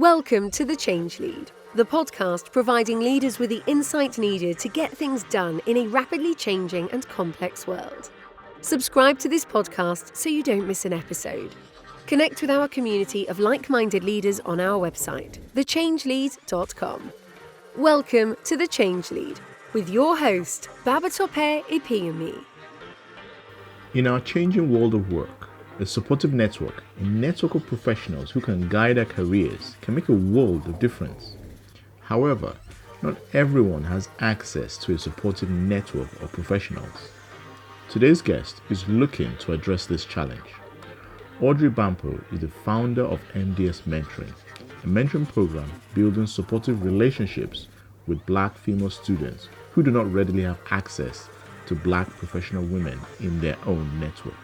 Welcome to The Change Lead, the podcast providing leaders with the insight needed to get things done in a rapidly changing and complex world. Subscribe to this podcast so you don't miss an episode. Connect with our community of like-minded leaders on our website, thechangelead.com. Welcome to The Change Lead with your host, Babatope Ipiyemi. In our changing world of work, a supportive network, a network of professionals who can guide our careers can make a world of difference. However, not everyone has access to a supportive network of professionals. Today's guest is looking to address this challenge. Audrey Bampoe is the founder of MDS Mentoring, a mentoring program building supportive relationships with Black female students who do not readily have access to Black professional women in their own network.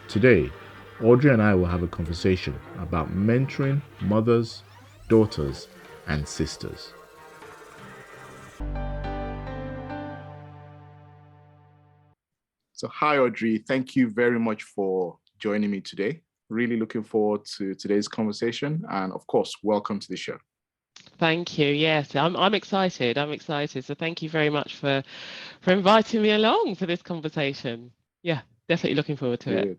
Today, Audrey and I will have a conversation about mentoring mothers, daughters, and sisters. So hi, Audrey. Thank you very much for joining me today. Really looking forward to today's conversation. And of course, welcome to the show. Thank you. Yes, I'm excited. So thank you very much for inviting me along for this conversation. Yeah, definitely looking forward to it.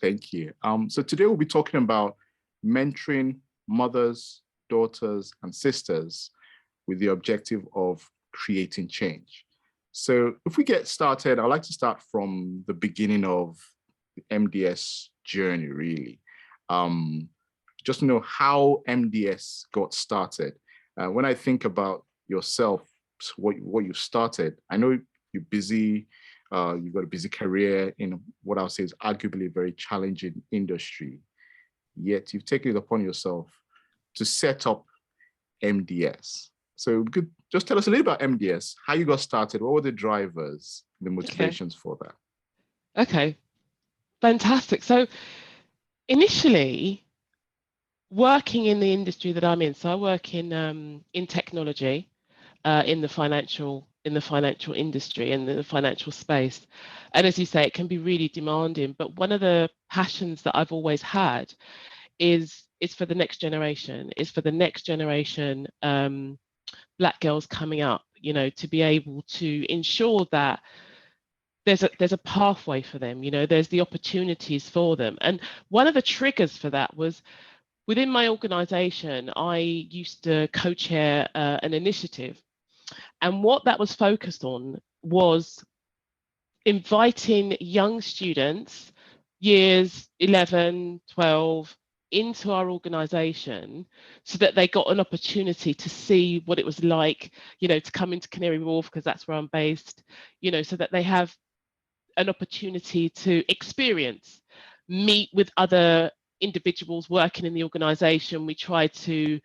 Thank you. So today we'll be talking about mentoring mothers, daughters, and sisters with the objective of creating change. So if we get started, I'd like to start from the beginning of the MDS journey, really. Just to know how MDS got started. When I think about yourself, what you started, I know you're busy, you've got a busy career in what I'll say is arguably a very challenging industry, yet you've taken it upon yourself to set up MDS. So could just tell us a little about MDS, how you got started, what were the drivers, the motivations for that? Okay, fantastic. So initially, working in the industry that I'm in, so I work in technology, in the financial industry and the financial space. And as you say, it can be really demanding. But one of the passions that I've always had is for the next generation, Black girls coming up, to be able to ensure that there's a pathway for them, there's the opportunities for them. And one of the triggers for that was within my organization, I used to co-chair an initiative. And what that was focused on was inviting young students, years 11, 12, into our organization so that they got an opportunity to see what it was like, to come into Canary Wharf, because that's where I'm based, so that they have an opportunity to experience, meet with other individuals working in the organization. We tried to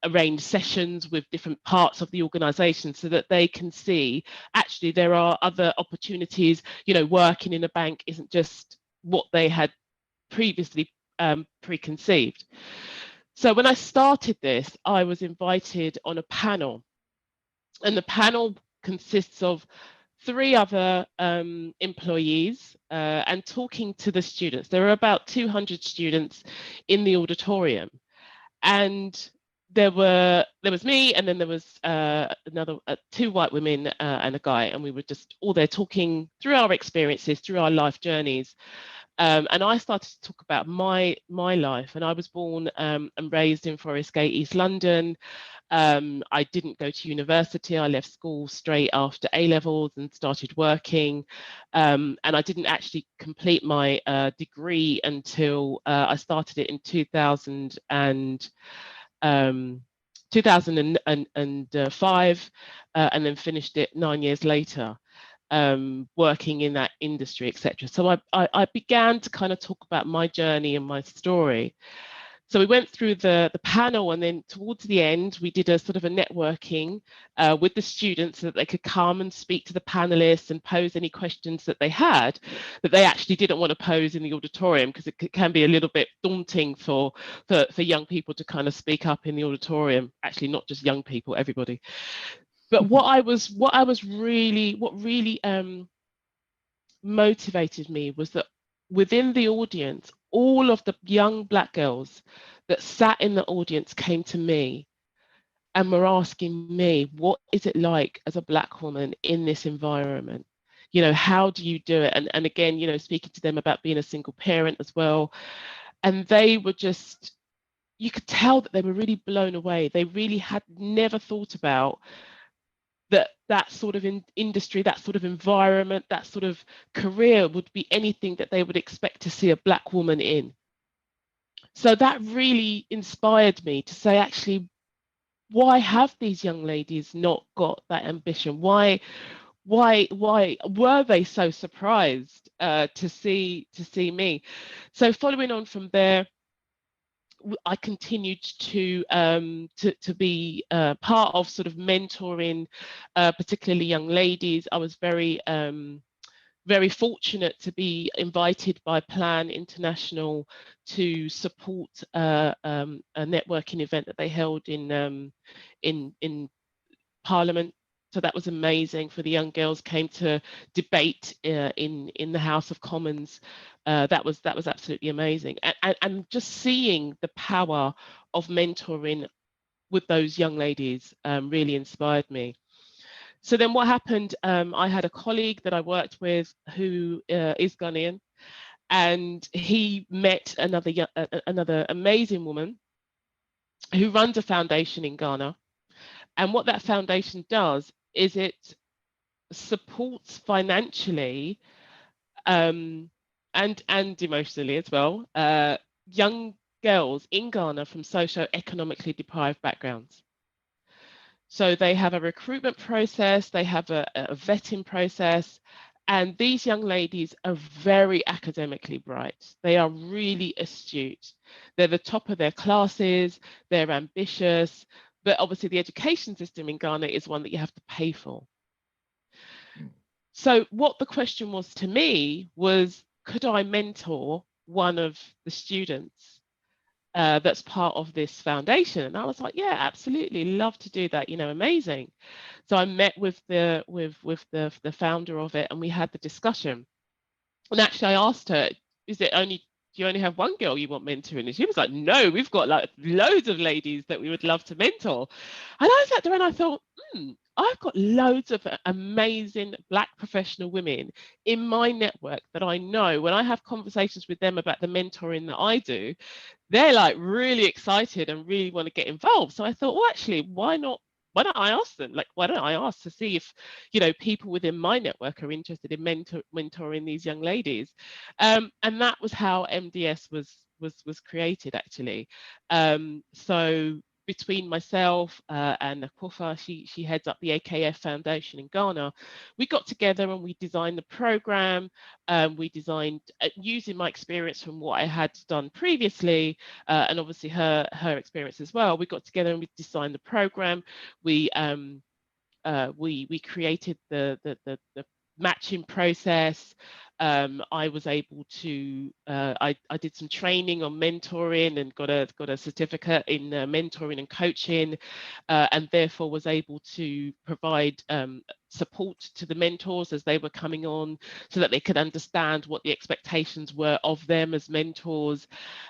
arrange sessions with different parts of the organization so that they can see actually there are other opportunities. Working in a bank isn't just what they had previously preconceived. So when I started this, I was invited on a panel, and the panel consists of 3 other employees and talking to the students. There are about 200 students in the auditorium, and there was me, and then there was another 2 white women and a guy, and we were just all there talking through our experiences, through our life journeys. And I started to talk about my life, and I was born and raised in Forest Gate, East London. I didn't go to university. I left school straight after A-levels and started working. And I didn't actually complete my degree until I started it in 2005, and then finished it 9 years later, working in that industry, etc. So I began to kind of talk about my journey and my story. So we went through the panel, and then towards the end, we did a sort of a networking with the students so that they could come and speak to the panelists and pose any questions that they had that they actually didn't want to pose in the auditorium, because it can be a little bit daunting for young people to kind of speak up in the auditorium. Actually, not just young people, everybody. But what really motivated me was that within the audience, all of the young Black girls that sat in the audience came to me and were asking me, what is it like as a Black woman in this environment? You know, how do you do it? And again, you know, speaking to them about being a single parent as well. And they were just, you could tell that they were really blown away. They really had never thought about that sort of industry, that sort of environment, that sort of career would be anything that they would expect to see a Black woman in. So that really inspired me to say, actually, why have these young ladies not got that ambition? Why were they so surprised to see me? So following on from there, I continued to be part of sort of mentoring, particularly young ladies. I was very fortunate to be invited by Plan International to support a networking event that they held in Parliament. So that was amazing. For the young girls came to debate in the House of Commons. That was absolutely amazing. And just seeing the power of mentoring with those young ladies really inspired me. So then what happened, I had a colleague that I worked with who is Ghanaian, and he met another amazing woman who runs a foundation in Ghana. And what that foundation does is it supports financially and emotionally as well young girls in Ghana from socio-economically deprived backgrounds. So they have a recruitment process, they have a vetting process, and these young ladies are very academically bright. They are really astute. They're the top of their classes, they're ambitious, but obviously the education system in Ghana is one that you have to pay for. So what the question was to me was, could I mentor one of the students that's part of this foundation? And I was like, yeah, absolutely, love to do that, you know, amazing. So I met with the founder of it, and we had the discussion. And actually I asked her, do you only have one girl you want mentoring? And she was like, no, we've got like loads of ladies that we would love to mentor. And I sat there and I thought, I've got loads of amazing Black professional women in my network that I know when I have conversations with them about the mentoring that I do, they're like really excited and really want to get involved. So I thought, well, actually, why don't I ask them? Like, why don't I ask to see if, you know, people within my network are interested in mentoring these young ladies? And that was how MDS was created, actually. So between myself and Akufa, she heads up the AKF Foundation in Ghana, we got together and we designed the program. We designed, using my experience from what I had done previously, and obviously her experience as well, we got together and we designed the program. We created the matching process. I was able to I did some training on mentoring and got a certificate in mentoring and coaching, and therefore was able to provide support to the mentors as they were coming on, so that they could understand what the expectations were of them as mentors.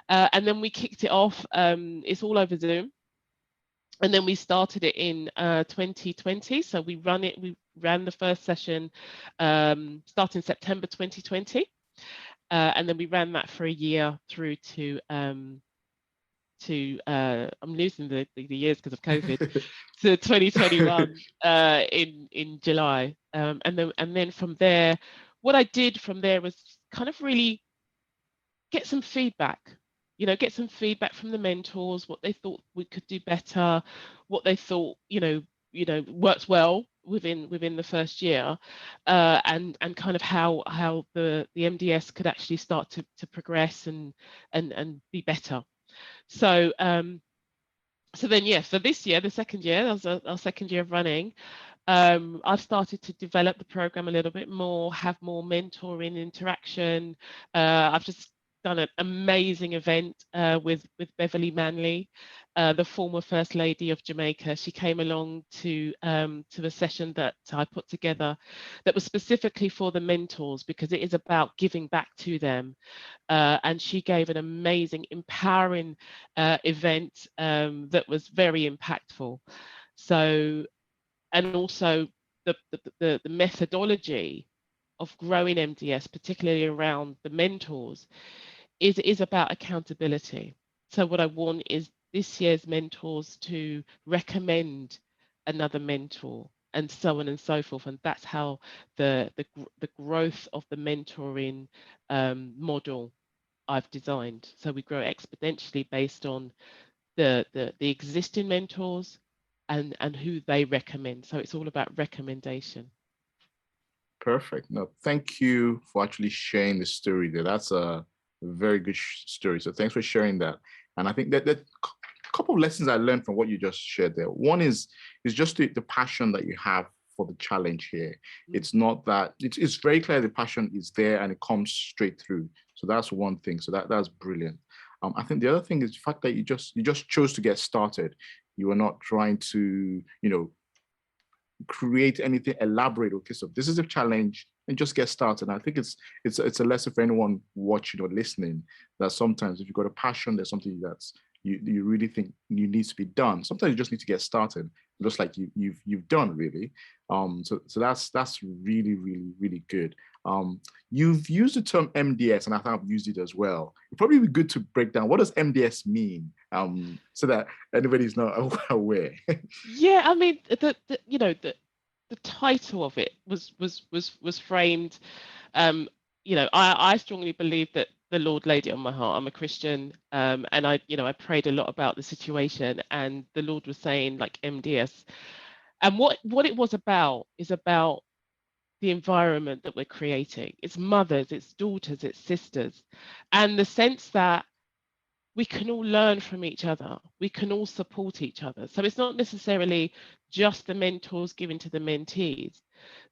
And then we kicked it off. It's all over Zoom. And then we started it in 2020. So we ran the first session starting September 2020. And then we ran that for a year through to I'm losing the years because of COVID, to 2021 in July. And then from there, what I did from there was kind of really get some feedback. You know, get some feedback from the mentors, what they thought we could do better, what they thought, you know, worked well within the first year, and kind of how the MDS could actually start to progress and be better. So so then, yeah, so this year, the second year, that was our second year of running. I've started to develop the program a little bit more, have more mentoring interaction. I've just done an amazing event with Beverly Manley, the former First Lady of Jamaica. She came along to a session that I put together that was specifically for the mentors, because it is about giving back to them. And she gave an amazing, empowering event that was very impactful. So, and also the methodology of growing MDS, particularly around the mentors, is about accountability. So what I want is this year's mentors to recommend another mentor, and so on and so forth. And that's how the growth of the mentoring model I've designed. So we grow exponentially based on the existing mentors and who they recommend. So it's all about recommendation. Perfect. No, thank you for actually sharing the story there. That's a very good story. So thanks for sharing that. And I think that a couple of lessons I learned from what you just shared there. One is just the passion that you have for the challenge here. It's not that, it's very clear the passion is there and it comes straight through. So that's one thing. So that's brilliant. I think the other thing is the fact that you just chose to get started. You are not trying to, create anything elaborate. Okay, so this is a challenge and just get started. And I think it's a lesson for anyone watching or listening, that sometimes if you've got a passion, there's something that's you really think you needs to be done. Sometimes you just need to get started, just like you've done really. So that's really, really, really good. You've used the term MDS, and I think I've used it as well. It'd probably be good to break down what does MDS mean, so that anybody's not aware. Yeah, I mean the title of it was framed. I strongly believe that the Lord laid it on my heart. I'm a Christian, and I prayed a lot about the situation, and the Lord was saying like MDS, and what it was about is about the environment that we're creating. It's mothers, it's daughters, it's sisters, and the sense that we can all learn from each other. We can all support each other. So it's not necessarily just the mentors giving to the mentees.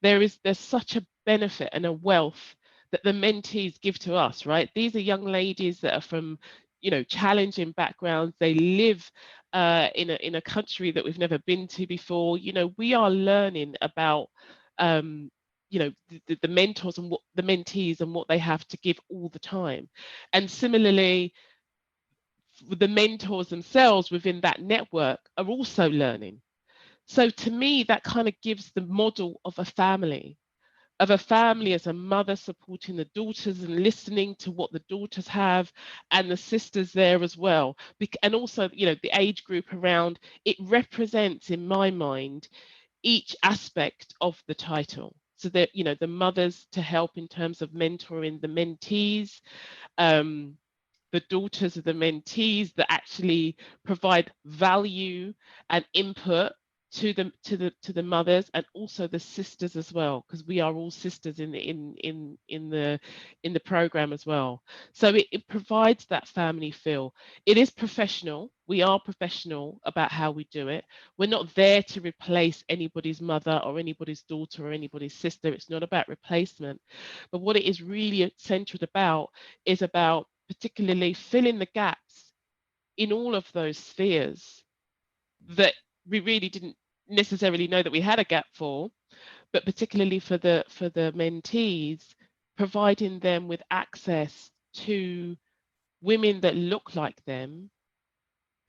There's such a benefit and a wealth that the mentees give to us, right? These are young ladies that are from, challenging backgrounds. They live in a country that we've never been to before. We are learning about the mentors and what the mentees and what they have to give all the time. And similarly, the mentors themselves within that network are also learning. So to me, that kind of gives the model of a family as a mother supporting the daughters and listening to what the daughters have, and the sisters there as well. And also, the age group around it represents, in my mind, each aspect of the title. So that, the mothers to help in terms of mentoring the mentees, the daughters of the mentees that actually provide value and input to the mothers, and also the sisters as well, because we are all sisters in the program as well. So it provides that family feel. It is professional. We are professional about how we do it. We're not there to replace anybody's mother or anybody's daughter or anybody's sister. It's not about replacement. But what it is really centered about is about particularly filling the gaps in all of those spheres that we really didn't necessarily know that we had a gap for, but particularly for the mentees, providing them with access to women that look like them,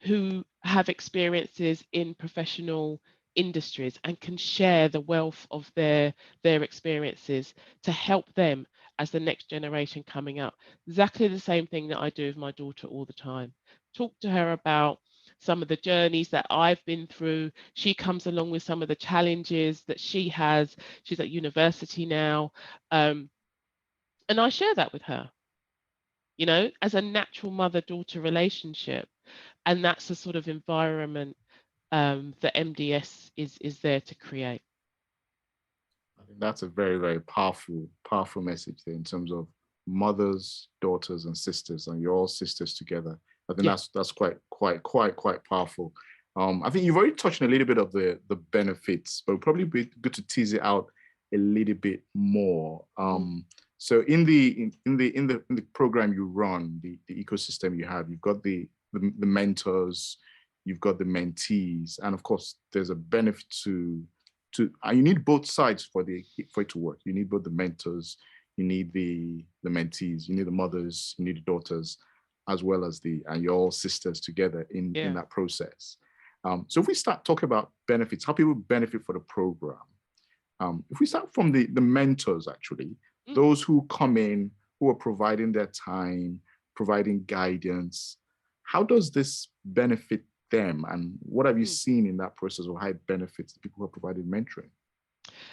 who have experiences in professional industries and can share the wealth of their experiences to help them as the next generation coming up. Exactly the same thing that I do with my daughter all the time. Talk to her about some of the journeys that I've been through. She comes along with some of the challenges that she has. She's at university now. And I share that with her, as a natural mother-daughter relationship. And that's the sort of environment that MDS is there to create. I think that's a very, very powerful message there, in terms of mothers, daughters, and sisters, and you're all sisters together. I think that's quite powerful. I think you've already touched on a little bit of the benefits, but it'll probably be good to tease it out a little bit more. So in the program you run, the ecosystem you have, you've got the mentors, you've got the mentees, and of course there's a benefit to and you need both sides for it to work. You need both the mentors, you need the mentees, you need the mothers, you need the daughters, as well as and you're all sisters together in that process. So if we start talking about benefits, how people benefit for the program, if we start from the mentors, actually, those who come in, who are providing their time, providing guidance, how does this benefit them? And what have you seen in that process, or how it benefits the people who are providing mentoring?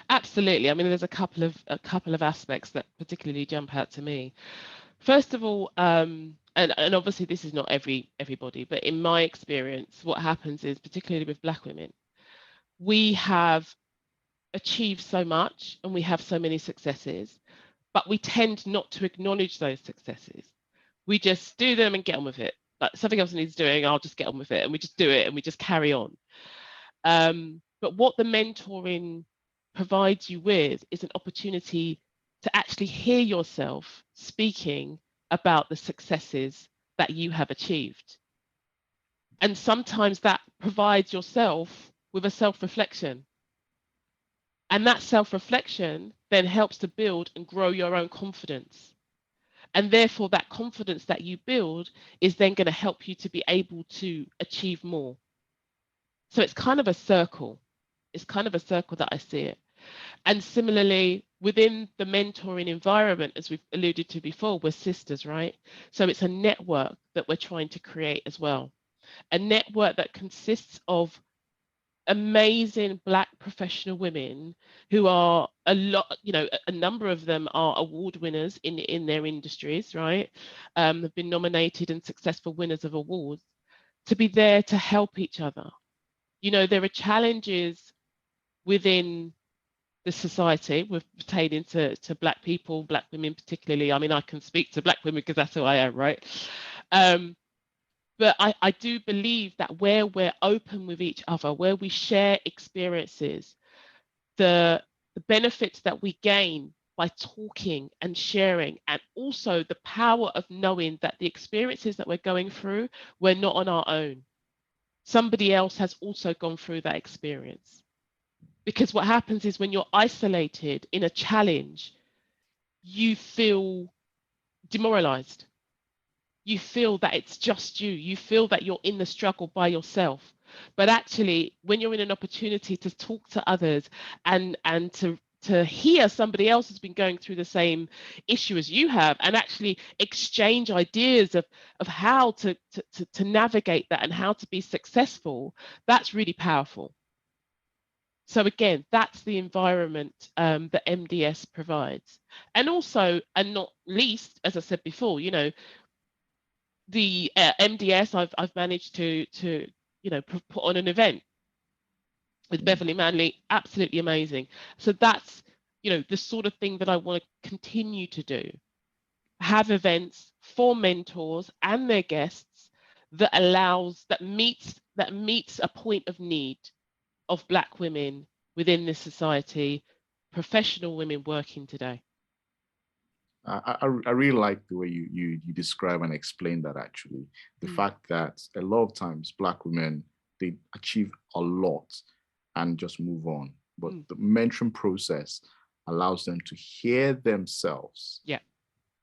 Absolutely. I mean, there's a couple of aspects that particularly jump out to me. First of all, and obviously this is not everybody, but in my experience, what happens is, particularly with Black women, we have achieved so much and we have so many successes, but we tend not to acknowledge those successes. We just do them and get on with it. Like, something else needs doing, I'll just get on with it, and we just do it and we just carry on. But what the mentoring provides you with is an opportunity to actually hear yourself speaking about the successes that you have achieved. And sometimes that provides yourself with a self-reflection. And that self-reflection then helps to build and grow your own confidence. And therefore, that confidence that you build is then going to help you to be able to achieve more. So it's kind of a circle. It's kind of a circle that I see it. And similarly, within the mentoring environment, as we've alluded to before, we're sisters, right? So it's a network that we're trying to create as well. A network that consists of amazing Black professional women who are a number of them are award winners in their industries, right? Have been nominated and successful winners of awards, to be there to help each other. You know, there are challenges within the society with pertaining to Black people, Black women particularly. I mean, I can speak to Black women because that's who I am, right? But I do believe that where we're open with each other, where we share experiences, the benefits that we gain by talking and sharing, and also the power of knowing that the experiences that we're going through, we're not on our own. Somebody else has also gone through that experience. Because what happens is, when you're isolated in a challenge, you feel demoralized. You feel that it's just you. You feel that you're in the struggle by yourself. But actually, when you're in an opportunity to talk to others and to hear somebody else has been going through the same issue as you have, and actually exchange ideas of how to navigate that and how to be successful, that's really powerful. So again, that's the environment that MDS provides. And also, and not least, as I said before, you know, the MDS, I've managed to put on an event with Beverly Manley, absolutely amazing. So that's, you know, the sort of thing that I want to continue to do. Have events for mentors and their guests that meets a point of need of Black women within this society, professional women working today. I really like the way you describe and explain that, actually. The fact that a lot of times Black women, they achieve a lot and just move on. But the mentoring process allows them to hear themselves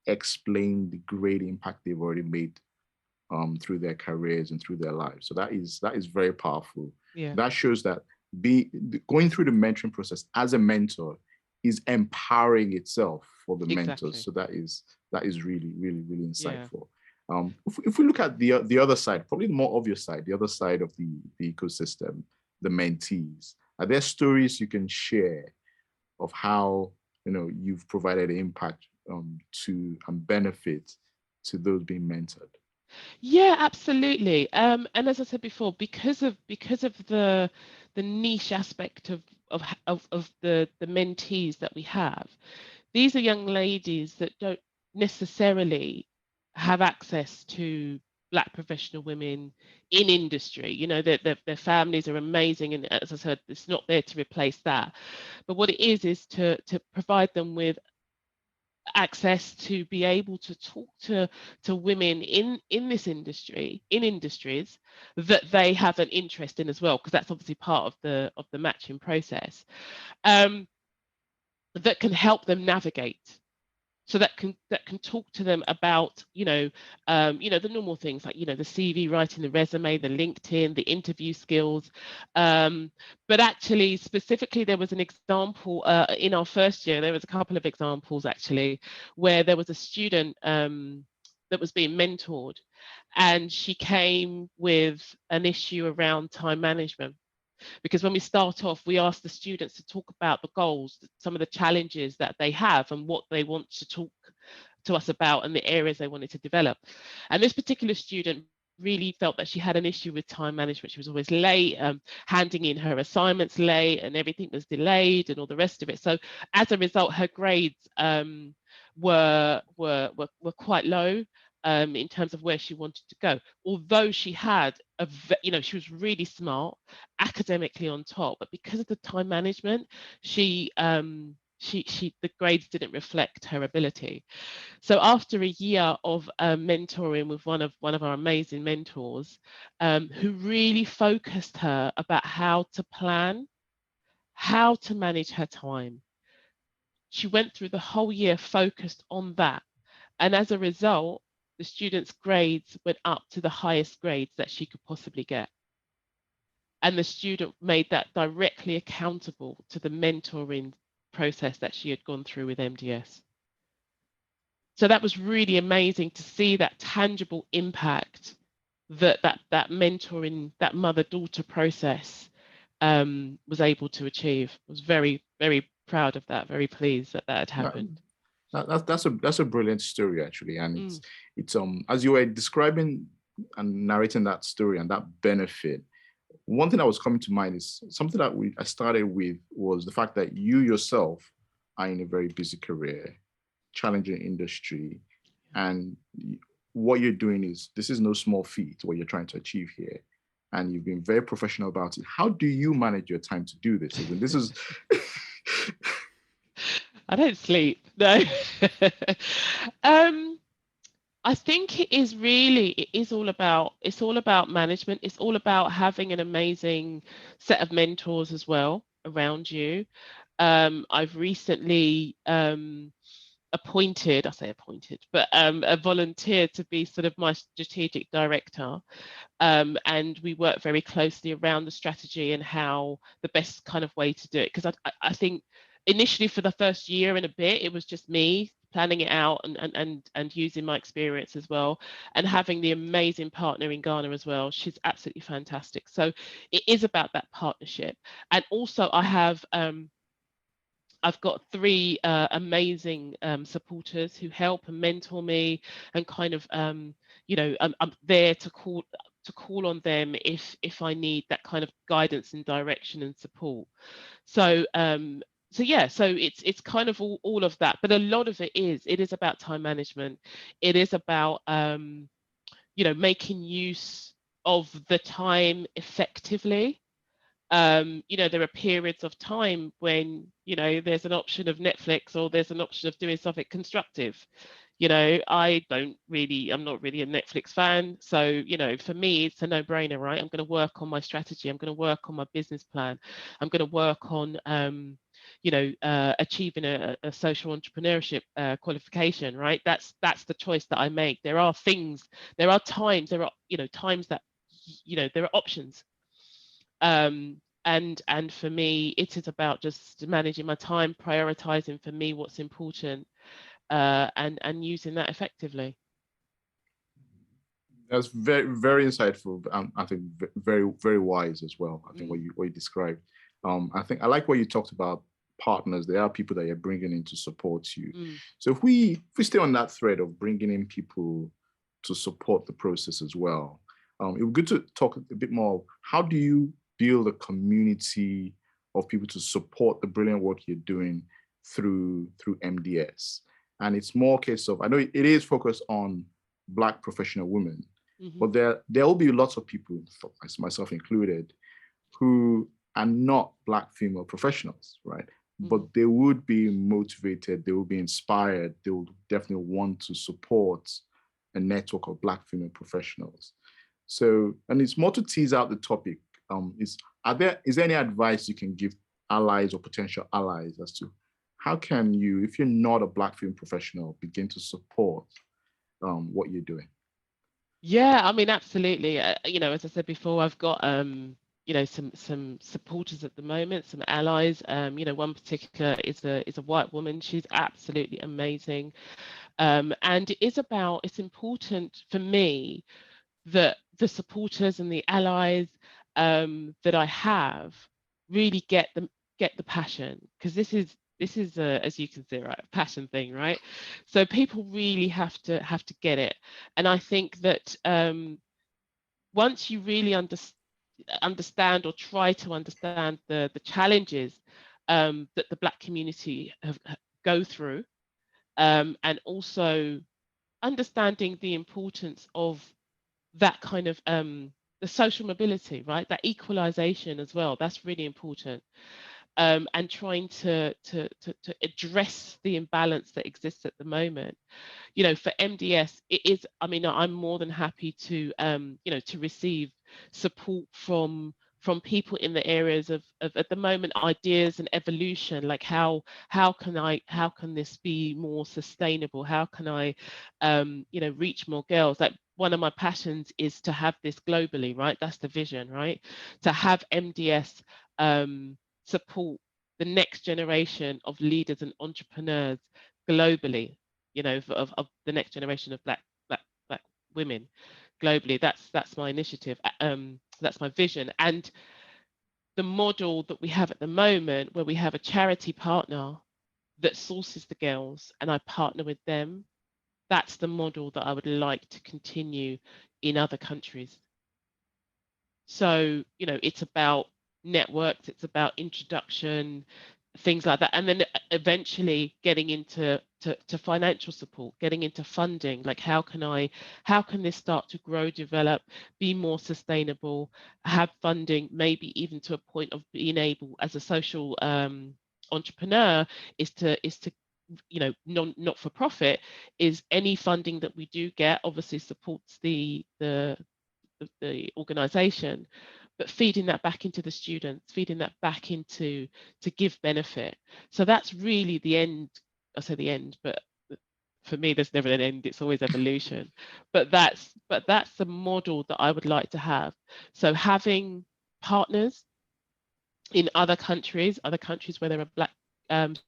explain the great impact they've already made through their careers and through their lives. So that is very powerful. Yeah. That shows that going through the mentoring process as a mentor is empowering itself for the mentors. So that is really, really, really insightful. Yeah. If we look at the other side, probably the more obvious side, the other side of the ecosystem, the mentees, are there stories you can share of how, you know, you've provided impact to and benefit to those being mentored? Yeah, absolutely. And as I said before, because of the niche aspect of the mentees that we have, these are young ladies that don't necessarily have access to Black professional women in industry. You know, their families are amazing, and as I said, it's not there to replace that. But what it is to provide them with access to be able to talk to women in this industry, in industries that they have an interest in as well, because that's obviously part of the matching process, that can help them navigate. So that can talk to them about, the normal things like, the CV, writing the resume, the LinkedIn, the interview skills. But actually, specifically, there was an example in our first year. There was a couple of examples actually where there was a student that was being mentored, and she came with an issue around time management. Because when we start off, we ask the students to talk about the goals, some of the challenges that they have and what they want to talk to us about and the areas they wanted to develop. And this particular student really felt that she had an issue with time management. She was always late, handing in her assignments late, and everything was delayed and all the rest of it. So as a result, her grades were quite low. In terms of where she wanted to go, although she had she was really smart, academically on top, but because of the time management, she the grades didn't reflect her ability. So after a year of mentoring with one of our amazing mentors, who really focused her about how to plan, how to manage her time, she went through the whole year focused on that, and as a result, the students' grades went up to the highest grades that she could possibly get. And the student made that directly accountable to the mentoring process that she had gone through with MDS. So that was really amazing to see that tangible impact that mentoring, that mother-daughter process was able to achieve. I was very, very proud of that, very pleased that had happened. That's a brilliant story, actually, and it's as you were describing and narrating that story and that benefit, one thing that was coming to mind is something that I started with was the fact that you yourself are in a very busy career, challenging industry, and what you're doing this is no small feat what you're trying to achieve here, and you've been very professional about it. How do you manage your time to do this? I mean, this is I don't sleep, no. I think it is all about management. It's all about having an amazing set of mentors as well around you. I've recently appointed, but a volunteer to be sort of my strategic director. And we work very closely around the strategy and how the best kind of way to do it. Because I think initially for the first year and a bit, it was just me planning it out and using my experience as well, and having the amazing partner in Ghana as well. She's absolutely fantastic. So it is about that partnership. And also I've got three amazing supporters who help and mentor me, and kind of I'm there to call on them if I need that kind of guidance and direction and support. So it's kind of all of that, but a lot of it is about time management. It is about making use of the time effectively. There are periods of time when there's an option of Netflix, or there's an option of doing something constructive. I'm not really a Netflix fan. So, for me, it's a no-brainer, right? I'm going to work on my strategy. I'm going to work on my business plan. I'm going to work on, achieving a social entrepreneurship qualification, right? That's the choice that I make. There are times that, there are options. And for me, it is about just managing my time, prioritizing for me what's important, and using that effectively. That's very, very insightful. I think very, very wise as well. I think what you described. I think I like what you talked about partners. There are people that you're bringing in to support you. So if we stay on that thread of bringing in people to support the process as well, it would be good to talk a bit more. How do you build a community of people to support the brilliant work you're doing through MDS? And it's more a case of, I know it is focused on Black professional women, but there will be lots of people, myself included, who are not Black female professionals, right? but they would be motivated, they would be inspired, they would definitely want to support a network of Black female professionals. So, and it's more to tease out the topic. Is there any advice you can give allies or potential allies as to how can you, if you're not a Black female professional, begin to support what you're doing? Yeah, I mean, absolutely. You know, as I said before, I've got you know, some supporters at the moment, some allies. You know, one particular is a white woman. She's absolutely amazing. And it's important for me that the supporters and the allies that I have really get the passion, because this is a, as you can see, right, a passion thing, right? So people really have to get it. And I think that once you really understand or try to understand the challenges that the Black community go through, and also understanding the importance of that kind of the social mobility, right? That equalization as well. That's really important. And trying to address the imbalance that exists at the moment. You know, for MDS, it is, I mean, I'm more than happy to, you know, to receive support from people in the areas of at the moment, ideas and evolution, like how can this be more sustainable? How can I, you know, reach more girls? Like, one of my passions is to have this globally, right? That's the vision, right? To have MDS support the next generation of leaders and entrepreneurs globally, you know, of the next generation of black women globally. That's my initiative. That's my vision. And the model that we have at the moment, where we have a charity partner that sources the girls and I partner with them, that's the model that I would like to continue in other countries. So, you know, it's about networks, it's about introduction, things like that. And then eventually getting into to financial support, getting into funding, like how can this start to grow, develop, be more sustainable, have funding, maybe even to a point of being able, as a social entrepreneur, is to you know, not for profit, is any funding that we do get obviously supports the organization, but feeding that back into the students, feeding that back into to give benefit. So that's really the end. I say the end, but for me there's never an end, it's always evolution. But that's the model that I would like to have. So having partners in other countries where there are Black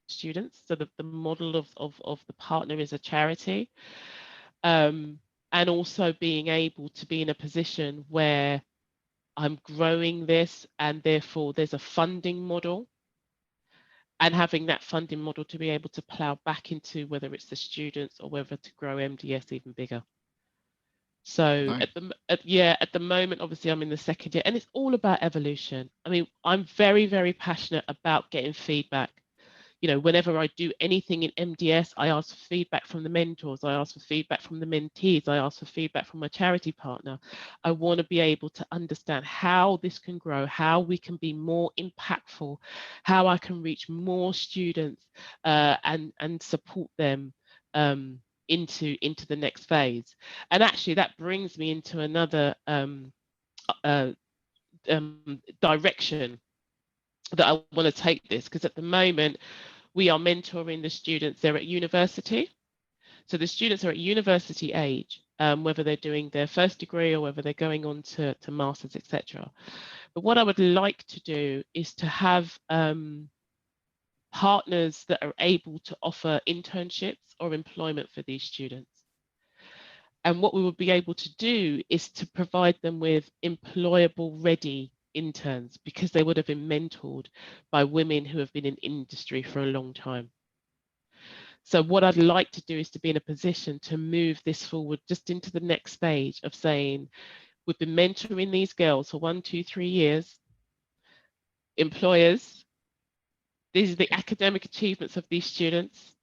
students, so the model of the partner is a charity, and also being able to be in a position where I'm growing this and therefore there's a funding model, and having that funding model to be able to plow back into whether it's the students or whether to grow MDS even bigger. So Nice. at the moment, obviously I'm in the second year and it's all about evolution. I mean, I'm very, very passionate about getting feedback. You know, whenever I do anything in MDS, I ask for feedback from the mentors, I ask for feedback from the mentees, I ask for feedback from my charity partner. I want to be able to understand how this can grow, how we can be more impactful, how I can reach more students and support them into the next phase. And actually that brings me into another direction that I want to take this, because at the moment we are mentoring the students. They're at university. So the students are at university age, whether they're doing their first degree or whether they're going on to masters, etc. But what I would like to do is to have partners that are able to offer internships or employment for these students. And what we will be able to do is to provide them with employable ready interns, because they would have been mentored by women who have been in industry for a long time. So what I'd like to do is to be in a position to move this forward just into the next stage of saying, we've been mentoring these girls for 1, 2, 3 years. Employers, these are the academic achievements of these students.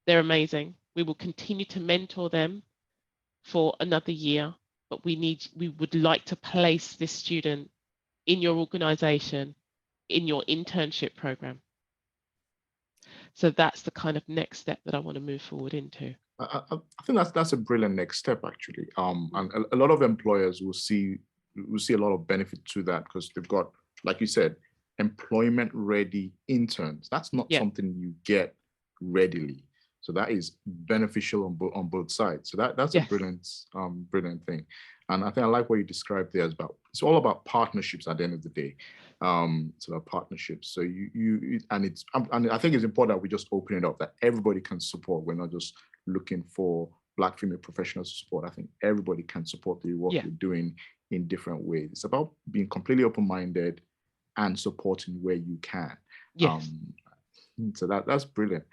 They're amazing. We will continue to mentor them for another year, but we would like to place this student in your organization, in your internship program. So that's the kind of next step that I want to move forward into. I think that's a brilliant next step, actually. And a lot of employers will see a lot of benefit to that, because they've got, like you said, employment ready interns. That's not something you get readily. So that is beneficial on both sides. So that's a brilliant thing. And I think I like what you described there as about, it's all about partnerships at the end of the day. It's about partnerships. So and I think it's important that we just open it up, that everybody can support. We're not just looking for Black female professionals to support. I think everybody can support the work you're doing in different ways. It's about being completely open-minded and supporting where you can. Yes. So that's brilliant.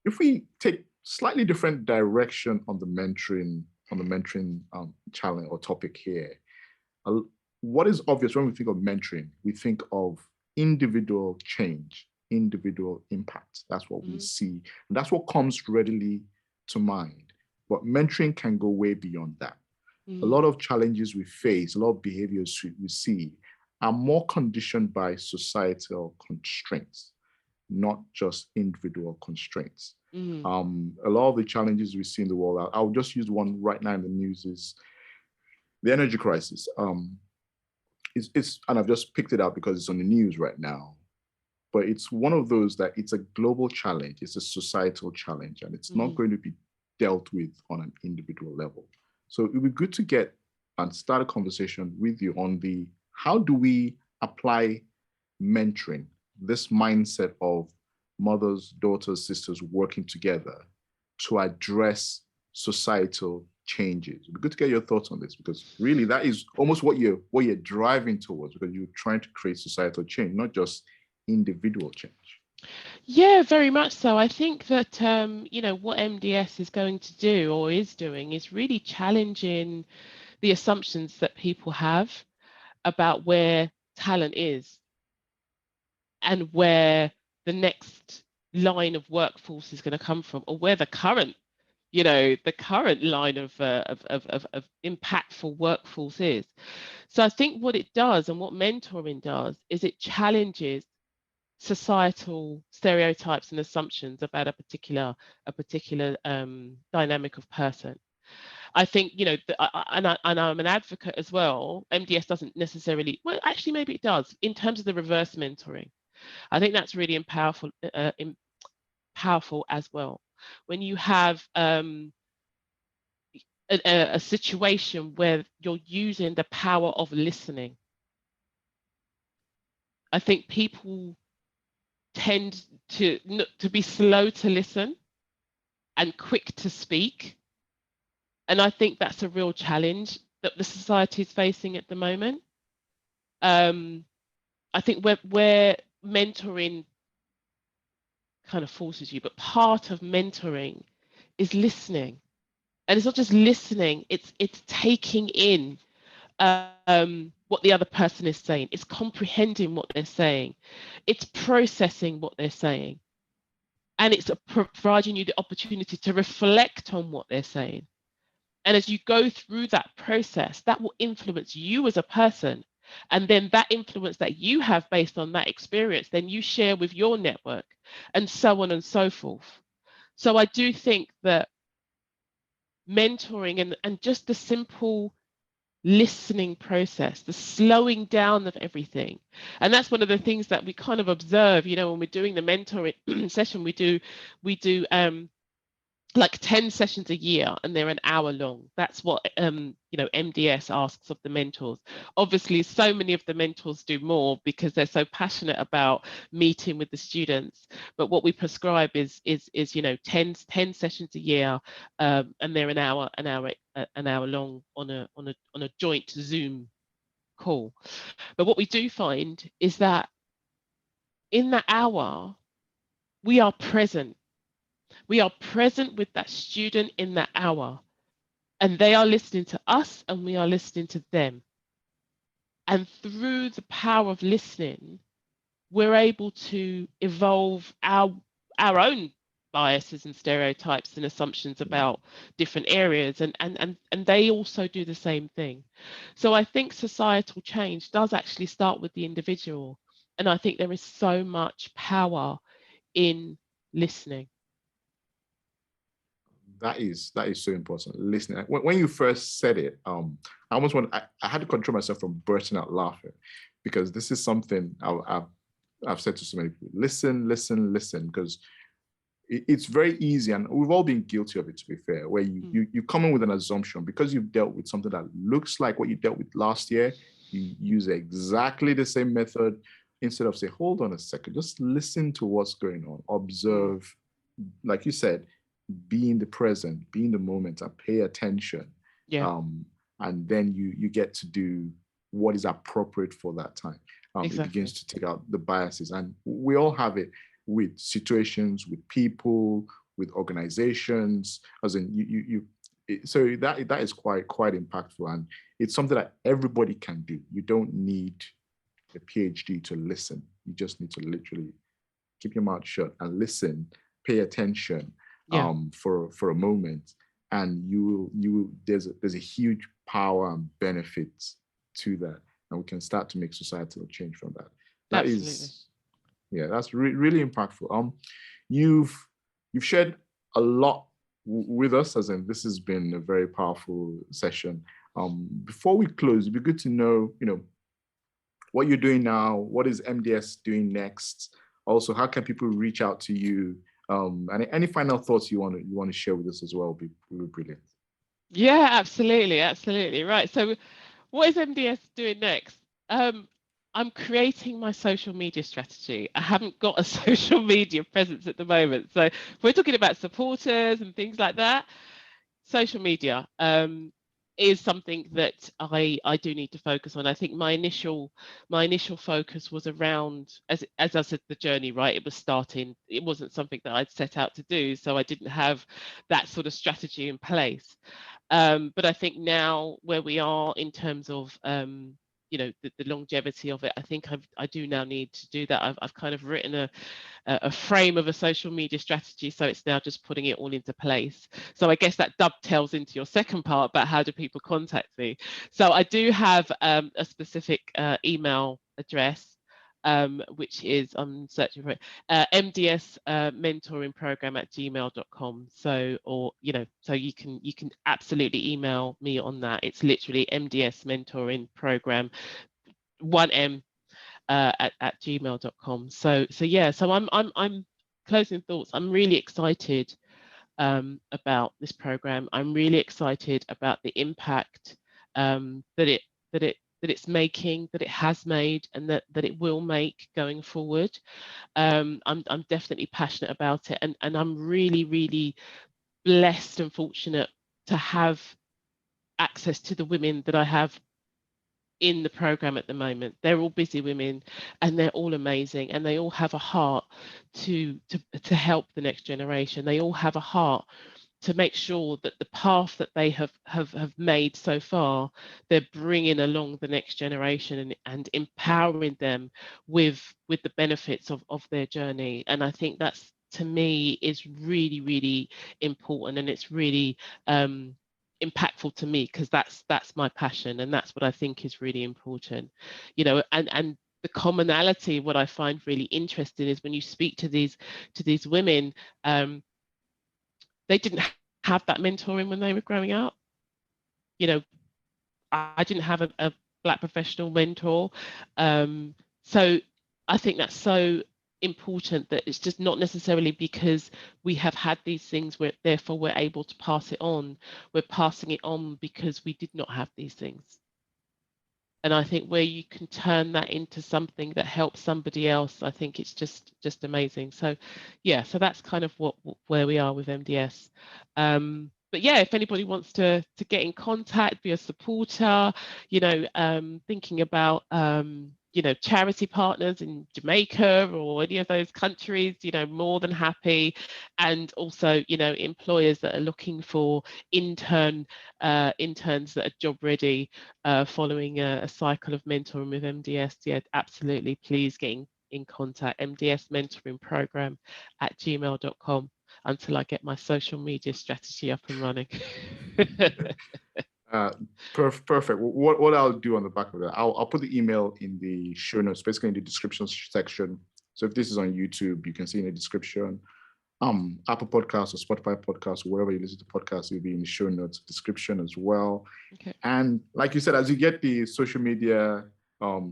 If we take slightly different direction on the mentoring challenge or topic here, what is obvious when we think of mentoring? We think of individual change, individual impact. That's what we see. And that's what comes readily to mind. But mentoring can go way beyond that. A lot of challenges we face, a lot of behaviors we see are more conditioned by societal constraints, not just individual constraints. A lot of the challenges we see in the world, I'll just use one right now in the news, is the energy crisis. And I've just picked it up because it's on the news right now. But it's one of those that it's a global challenge, it's a societal challenge, and it's not going to be dealt with on an individual level. So it would be good to get and start a conversation with you on how do we apply mentoring, this mindset of mothers, daughters, sisters working together to address societal changes. It'd be good to get your thoughts on this, because really that is almost what you're driving towards, because you're trying to create societal change, not just individual change. Yeah, very much so. I think that what MDS is going to do, or is doing, is really challenging the assumptions that people have about where talent is and where the next line of workforce is going to come from, or where the current line of impactful workforce is. So I think what it does, and what mentoring does, is it challenges societal stereotypes and assumptions about a particular dynamic of person. I think, and I'm an advocate as well. MDS doesn't necessarily, well, actually, maybe it does, in terms of the reverse mentoring. I think that's really powerful as well. When you have a situation where you're using the power of listening, I think people tend to be slow to listen and quick to speak. And I think that's a real challenge that the society is facing at the moment. I think where mentoring kind of forces you, but part of mentoring is listening. And it's not just listening, it's taking in what the other person is saying. It's comprehending what they're saying. It's processing what they're saying. And it's providing you the opportunity to reflect on what they're saying. And as you go through that process, that will influence you as a person. And then that influence that you have based on that experience, then you share with your network, and so on and so forth. So I do think that mentoring and just the simple listening process, the slowing down of everything. And that's one of the things that we kind of observe, when we're doing the mentoring session, we do like 10 sessions a year, and they're an hour long. That's what MDS asks of the mentors. Obviously, so many of the mentors do more because they're so passionate about meeting with the students. But what we prescribe is 10 sessions a year, and they're an hour long on a joint Zoom call. But what we do find is that in that hour, we are present. We are present with that student in that hour, and they are listening to us and we are listening to them. And through the power of listening, we're able to evolve our own biases and stereotypes and assumptions about different areas, and they also do the same thing. So I think societal change does actually start with the individual, and I think there is so much power in listening. That is so important. Listening. When you first said it, I almost I had to control myself from bursting out laughing, because this is something I've said to so many people. Listen, because it's very easy, and we've all been guilty of it, to be fair, where you come in with an assumption because you've dealt with something that looks like what you dealt with last year. You use exactly the same method instead of say, hold on a second, just listen to what's going on, observe, like you said, be in the present, be in the moment, and pay attention. Yeah. And then you get to do what is appropriate for that time. Exactly. It begins to take out the biases, and we all have it with situations, with people, with organizations. As in, so that is quite impactful, and it's something that everybody can do. You don't need a PhD to listen. You just need to literally keep your mouth shut and listen, pay attention. Yeah. For a moment, and there's a huge power and benefits to that, and we can start to make societal change from that. That Absolutely. is, yeah, that's really impactful. You've shared a lot with us, as in this has been a very powerful session. Before we close, it'd be good to know, what you're doing now. What is MDS doing next? Also, how can people reach out to you? And any final thoughts you want to share with us as well would be brilliant. Yeah, absolutely. Right. So what is MDS doing next? I'm creating my social media strategy. I haven't got a social media presence at the moment. So if we're talking about supporters and things like that, social media is something that I do need to focus on. I think my initial focus was around, as I said, the journey, right? It was starting. It wasn't something that I'd set out to do, so I didn't have that sort of strategy in place. But I think now where we are in terms of the longevity of it, I think I do now need to do that. I've kind of written a frame of a social media strategy, so it's now just putting it all into place. So I guess that dovetails into your second part about how do people contact me. So I do have a specific email address, which is, I'm searching for it, MDS mentoring program at gmail.com. So, or so you can absolutely email me on that. It's literally MDS mentoring program, 1M at gmail.com. So I'm closing thoughts. I'm really excited about this program. I'm really excited about the impact that it's making, that it has made, and that it will make going forward. I'm definitely passionate about it, and I'm really, really blessed and fortunate to have access to the women that I have in the program at the moment. They're all busy women, and they're all amazing, and they all have a heart to help the next generation. They all have a heart to make sure that the path that they have made so far, they're bringing along the next generation and empowering them with the benefits of their journey. And I think that's, to me, is really, really important, and it's really impactful to me, because that's my passion, and that's what I think is really important. And the commonality, what I find really interesting, is when you speak to these women, they didn't have that mentoring when they were growing up. I didn't have a Black professional mentor, so I think that's so important, that it's just not necessarily because we have had these things therefore we're able to pass it on. We're passing it on because we did not have these things. And I think where you can turn that into something that helps somebody else, I think it's just amazing. So yeah, so that's kind of where we are with MDS. But yeah, if anybody wants to get in contact, be a supporter, thinking about charity partners in Jamaica or any of those countries, more than happy. And also, employers that are looking for interns that are job ready, following a cycle of mentoring with MDS. Yeah, absolutely, please get in contact. MDS mentoring program at gmail.com until I get my social media strategy up and running. Perfect. What I'll do on the back of that, I'll put the email in the show notes, basically in the description section So if this is on YouTube, you can see in the description. Apple Podcasts or Spotify Podcasts, or wherever you listen to podcasts, it'll be in the show notes description as well. Okay. And like you said, as you get the social media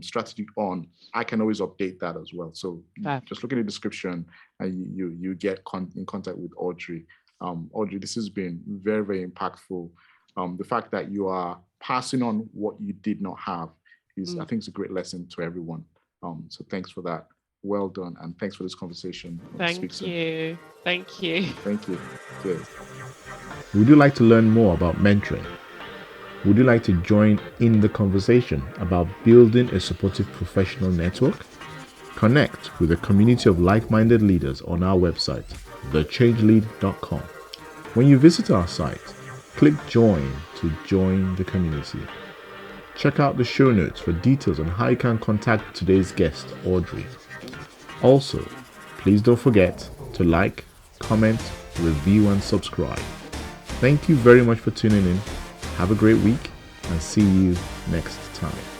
strategy on, I can always update that as well. So just look at the description and you get in contact with Audrey. Audrey, this has been very, very impactful. The fact that you are passing on what you did not have is, I think, it's a great lesson to everyone. So thanks for that. Well done, and thanks for this conversation. Thank you. Thank you. Thank you. Cheers. Would you like to learn more about mentoring? Would you like to join in the conversation about building a supportive professional network? Connect with a community of like-minded leaders on our website, thechangelead.com. When you visit our site, click Join to join the community. Check out the show notes for details on how you can contact today's guest, Audrey. Also, please don't forget to like, comment, review, and subscribe. Thank you very much for tuning in. Have a great week and see you next time.